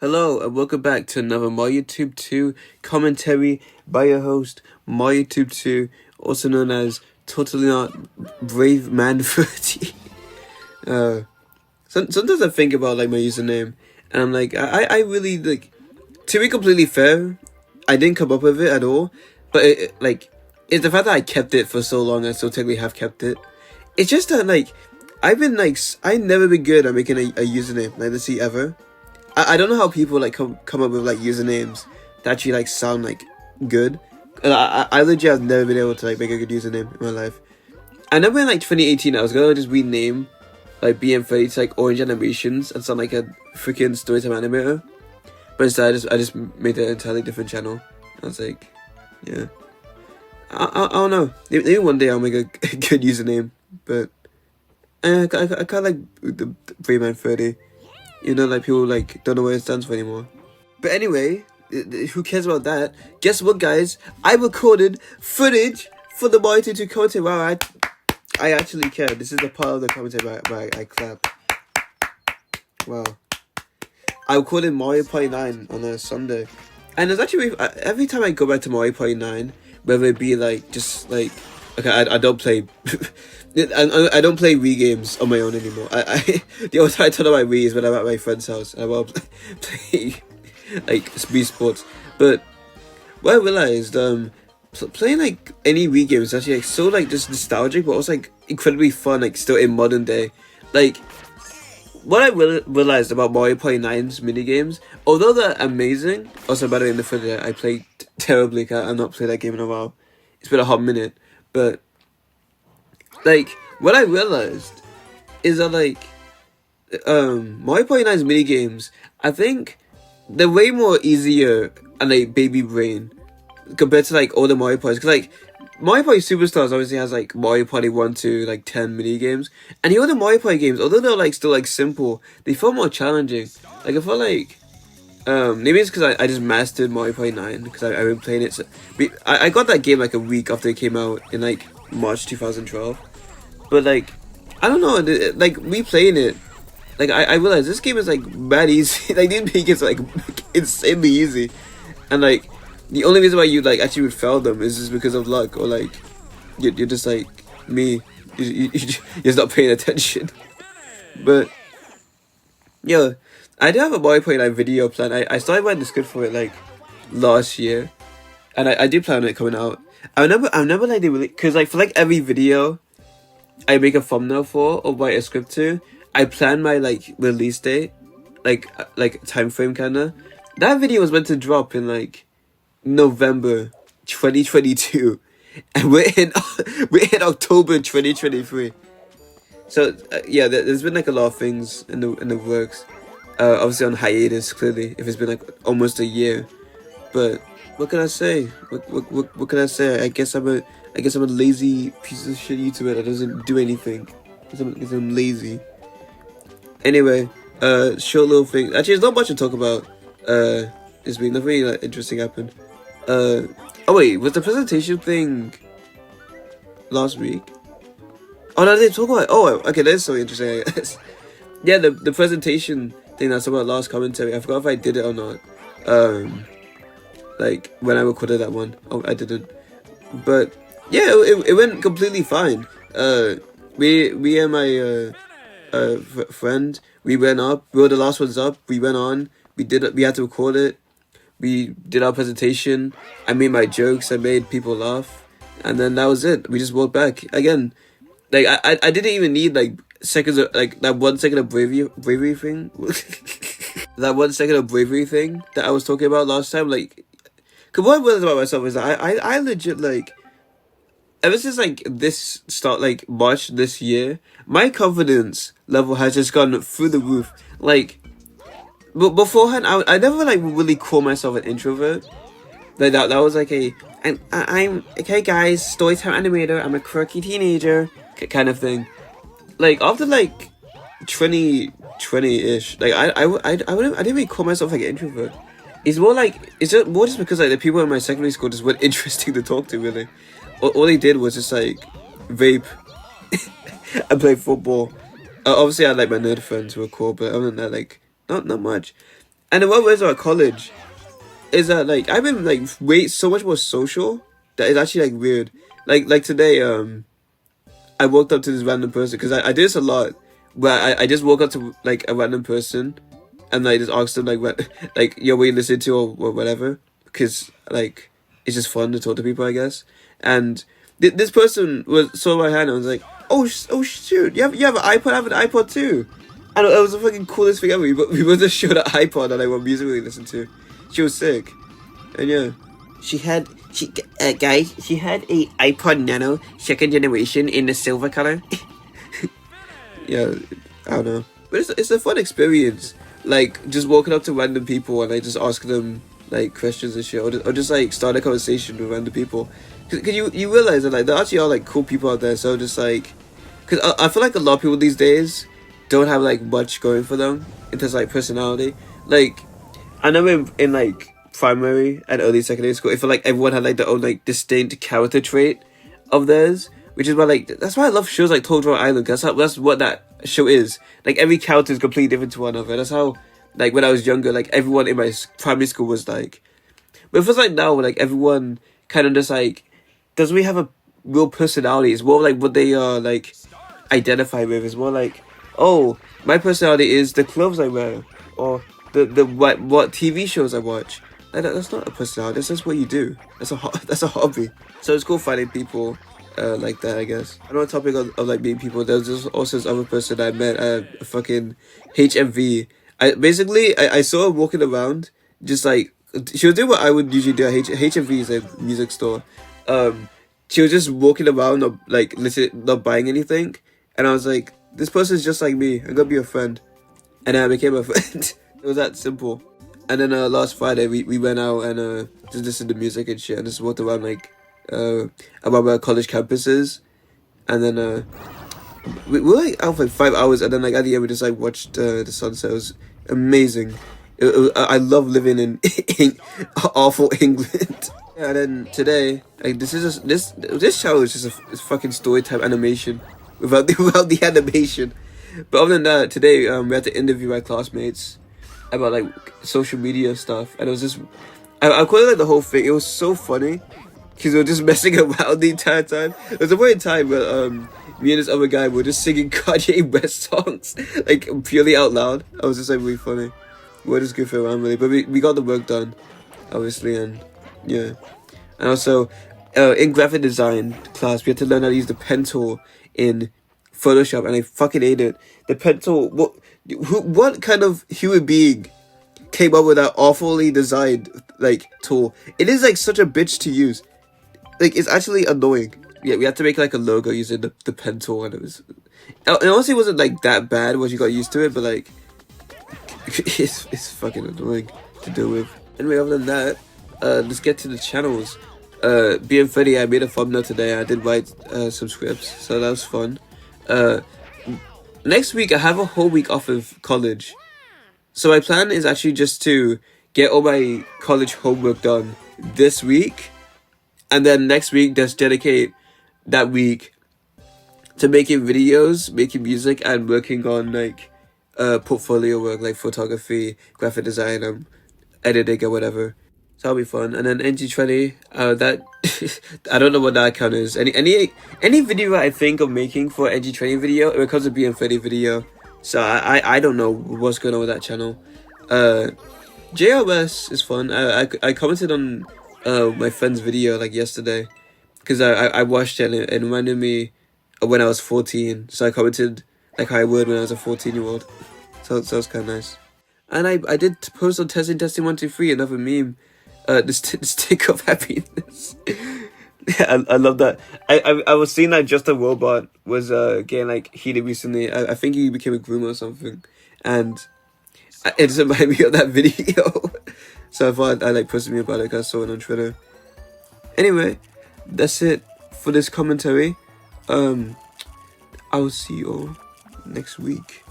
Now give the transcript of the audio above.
Hello and welcome back to another MT2 commentary by your host MT2, also known as Totally Not Brave Man 30. Sometimes I think about like my username and I'm like, I really like, to be completely fair, I didn't come up with it at all, but it's the fact that I kept it for so long and still technically have kept it. It's just that like I never been good at making a username, like let's see ever. I don't know how people like come up with like usernames that actually like sound like good. I legit have never been able to like make a good username in my life. I remember in like 2018 I was gonna just rename like BM30 to like Orange Animations and sound like a freaking storytime animator, but instead I just made an entirely different channel. I was like, yeah, I don't know. Maybe one day I'll make a good username, but I kind of like the Brayman 30. You know, like people like don't know what it stands for anymore. But anyway, who cares about that? Guess what, guys? I recorded footage for the MT2 commentary. Wow, I actually care. This is the part of the commentary where I clap. Wow. I recorded Mario Party 9 on a Sunday, and it's actually every time I go back to Mario Party 9, whether it be like just like okay, I don't play. I don't play Wii games on my own anymore. The only time I turn on my Wii is when I'm at my friend's house and I want to play like Wii Sports. But what I realized, playing like any Wii game is actually like so like just nostalgic, but also like incredibly fun, like still in modern day. Like what I realized about Mario Party 9's minigames, although they're amazing, also by the way in the footage I played terribly. I've not played that game in a while. It's been a hot minute, but like, what I realized is that, like, Mario Party 9's minigames, I think they're way more easier and, like, baby brain compared to, like, all the Mario Parties. Because, like, Mario Party Superstars obviously has, like, Mario Party 1 to, like, 10 minigames. And the other Mario Party games, although they're, like, still, like, simple, they feel more challenging. Like, I feel like, maybe it's because I just mastered Mario Party 9, because I've been playing it. So, I got that game, like, a week after it came out in, like, March 2012. But like, I don't know, like replaying it, like I realized this game is like bad easy. Like these mini games are like insanely easy, and like the only reason why you like actually would fail them is just because of luck, or like you're just like me, you're just not paying attention. But yeah, I do have a Mario Party 9 video plan. I started writing the script for it like last year, and I did plan on it coming out. I remember like they really, cause like for like every video I make a thumbnail for or write a script to, I plan my like release date, like time frame kinda. That video was meant to drop in like November 2022, and we're in October 2023. So yeah, there's been like a lot of things in the works. Obviously on hiatus clearly if it's been like almost a year, but what can I say? What can I say? I guess I'm a lazy piece of shit YouTuber that doesn't do anything. Because I'm lazy. Anyway, short little thing. Actually, there's not much to talk about. This week, nothing really like interesting happened. Oh wait, was the presentation thing last week? Oh no, they talk about. Oh, okay, that's so interesting. I guess. Yeah, the presentation thing that's about last commentary. I forgot if I did it or not. Like when I recorded that one. Oh, I didn't. But yeah, it went completely fine. Me and my friend, we went up. We were the last ones up. We went on. We had to record it. We did our presentation. I made my jokes. I made people laugh, and then that was it. We just walked back again. Like I didn't even need like seconds of like that 1 second of bravery thing. That 1 second of bravery thing that I was talking about last time. Like, cause what I realized about myself is that I legit like, ever since like this start like March this year, my confidence level has just gone through the roof. Like, but beforehand, I never like really call myself an introvert. Like that was like I'm okay guys, storytime animator. I'm a quirky teenager kind of thing. Like after like 2020-ish, like I didn't really call myself like an introvert. It's more like, it's just more just because like the people in my secondary school just weren't interesting to talk to really. All they did was just like vape and play football. Obviously I had like my nerd friends who were cool, but other than that, like not much. And then what was about college is that like I've been like way so much more social that it's actually like weird. Like today, I walked up to this random person because I do this a lot, where I just walk up to like a random person and like just ask them like what like yo, what you listen to or whatever, because like it's just fun to talk to people, I guess. And this person saw my hand and was like, oh shoot, you have an iPod, I have an iPod too. And it was the fucking coolest thing ever. We both just showed an iPod and like what music we listened to. She was sick, and yeah, she had guys, she had a iPod Nano 2nd generation in the silver color. Yeah, I don't know, but it's a fun experience. Like just walking up to random people and like just asking them like questions and shit, or just like start a conversation with random people. Cause you realize that like there actually are like cool people out there. So just like, cause I feel like a lot of people these days don't have like much going for them in terms of like personality. Like I know in like primary and early secondary school, I feel like everyone had like their own like distinct character trait of theirs, which is why like that's why I love shows like Toadstool Island. Cause that's what that show is. Like every character is completely different to one another. That's how like when I was younger, like everyone in my primary school was like. But it feels like now, like everyone kind of just like doesn't really have a real personality. It's more like what they like identify with. It's more like, oh, my personality is the clothes I wear, or the what TV shows I watch. Like, that's not a personality. That's just what you do. That's a hobby. So it's cool finding people like that, I guess. On the topic of like meeting people, there's just also this other person I met at fucking HMV. I saw her walking around, just like she was doing what I would usually do at HMV is a music store. She was just walking around, not buying anything, and I was like, this person's just like me. I'm gonna be a friend, and I became a friend. It was that simple. And then last Friday we went out and just listened to music and shit, and just walked around like around our college campuses, and then we were like out for like 5 hours, and then like at the end we just like watched the sunset. It was amazing. I love living in awful England. Yeah, and then today, like this show is just a fucking story time animation without the animation. But other than that, today we had to interview my classmates about like social media stuff, and it was just I quite like the whole thing. It was so funny because we were just messing around the entire time. There was a point in time where me and this other guy were just singing Kanye West songs like purely out loud. I was just like really funny. We were just goofing around really, but we got the work done, obviously, and yeah. And also in graphic design class we had to learn how to use the pen tool in Photoshop, and I fucking hate it. The pen tool, what kind of human being came up with that awfully designed like tool? It is like such a bitch to use. Like it's actually annoying. Yeah, we had to make like a logo using the pen tool, and it honestly wasn't like that bad once you got used to it, but like it's fucking annoying to deal with. Anyway, other than that, let's get to the channels. Being funny, I made a thumbnail today. I did write some scripts, so that was fun. Next week I have a whole week off of college, so my plan is actually just to get all my college homework done this week, and then next week just dedicate that week to making videos, making music, and working on like portfolio work like photography, graphic design, editing or whatever. So that'll be fun. And then MT2 that I don't know what that account is. Any video I think of making for MT2 video, it becomes a BM30 video. So I don't know what's going on with that channel. JRS is fun. I commented on my friend's video like yesterday, because I watched it and it reminded me of when I was 14. So I commented like how I would when I was a 14-year-old. So that was kind of nice. And I did post on testing 1 2 3 another meme. The stick of happiness. Yeah, I love that. I was seeing that Just a Robot was getting like heated recently. I think he became a groomer or something, and it just reminded me of that video. So I thought I like posted me about it because I saw it on Twitter. Anyway, that's it for this commentary. I will see you all next week.